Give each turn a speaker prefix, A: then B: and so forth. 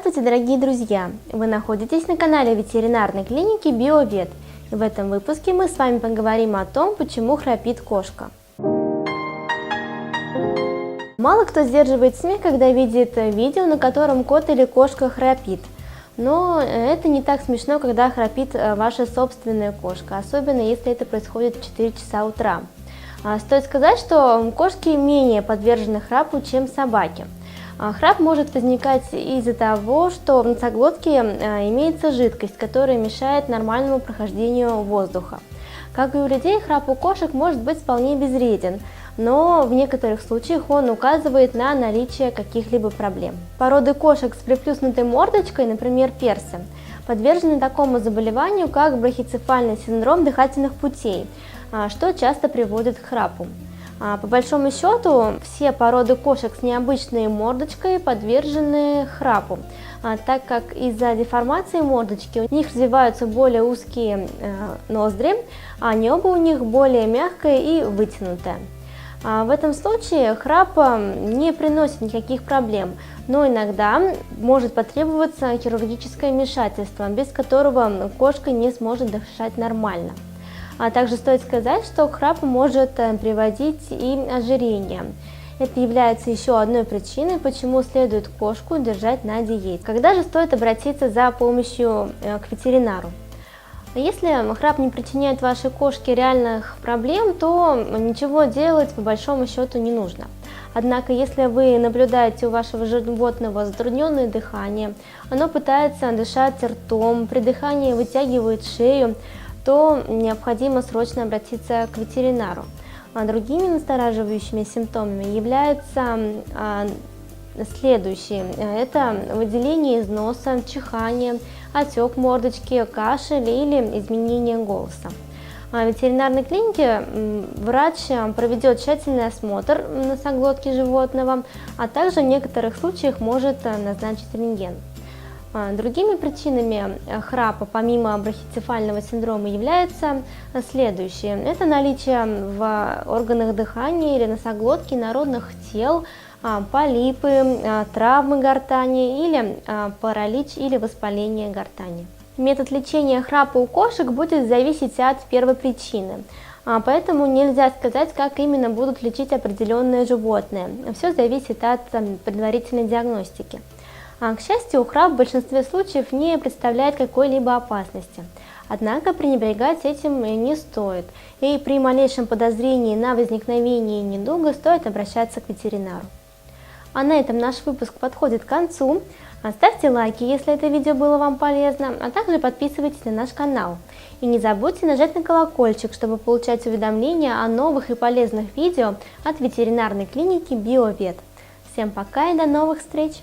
A: Здравствуйте, дорогие друзья! Вы находитесь на канале ветеринарной клиники Биовет. И в этом выпуске мы с вами поговорим о том, почему храпит кошка. Мало кто сдерживает смех, когда видит видео, на котором кот или кошка храпит. Но это не так смешно, когда храпит ваша собственная кошка, особенно если это происходит в 4 часа утра. Стоит сказать, что кошки менее подвержены храпу, чем собаки. Храп может возникать из-за того, что в носоглотке имеется жидкость, которая мешает нормальному прохождению воздуха. Как и у людей, храп у кошек может быть вполне безвреден, но в некоторых случаях он указывает на наличие каких-либо проблем. Породы кошек с приплюснутой мордочкой, например, персы, подвержены такому заболеванию, как брахицефальный синдром дыхательных путей, что часто приводит к храпу. По большому счету, все породы кошек с необычной мордочкой подвержены храпу, так как из-за деформации мордочки у них развиваются более узкие ноздри, а небо у них более мягкое и вытянутое. В этом случае храп не приносит никаких проблем, но иногда может потребоваться хирургическое вмешательство, без которого кошка не сможет дышать нормально. А также стоит сказать, что к храпу может приводить и ожирение. Это является еще одной причиной, почему следует кошку держать на диете. Когда же стоит обратиться за помощью к ветеринару? Если храп не причиняет вашей кошке реальных проблем, то ничего делать по большому счету не нужно. Однако, если вы наблюдаете у вашего животного затрудненное дыхание, оно пытается дышать ртом, при дыхании вытягивает шею, то необходимо срочно обратиться к ветеринару. Другими настораживающими симптомами являются следующие. Это выделение из носа, чихание, отек мордочки, кашель или изменение голоса. В ветеринарной клинике врач проведет тщательный осмотр носоглотки животного, а также в некоторых случаях может назначить рентген. Другими причинами храпа, помимо брахицефального синдрома, являются следующие. Это наличие в органах дыхания или носоглотки инородных тел, полипы, травмы гортани или паралич или воспаление гортани. Метод лечения храпа у кошек будет зависеть от первопричины, поэтому нельзя сказать, как именно будут лечить определенное животное. Все зависит от предварительной диагностики. К счастью, храп в большинстве случаев не представляет какой-либо опасности. Однако пренебрегать этим не стоит, и при малейшем подозрении на возникновение недуга стоит обращаться к ветеринару. А на этом наш выпуск подходит к концу. Ставьте лайки, если это видео было вам полезно, а также подписывайтесь на наш канал. И не забудьте нажать на колокольчик, чтобы получать уведомления о новых и полезных видео от ветеринарной клиники Биовет. Всем пока и до новых встреч!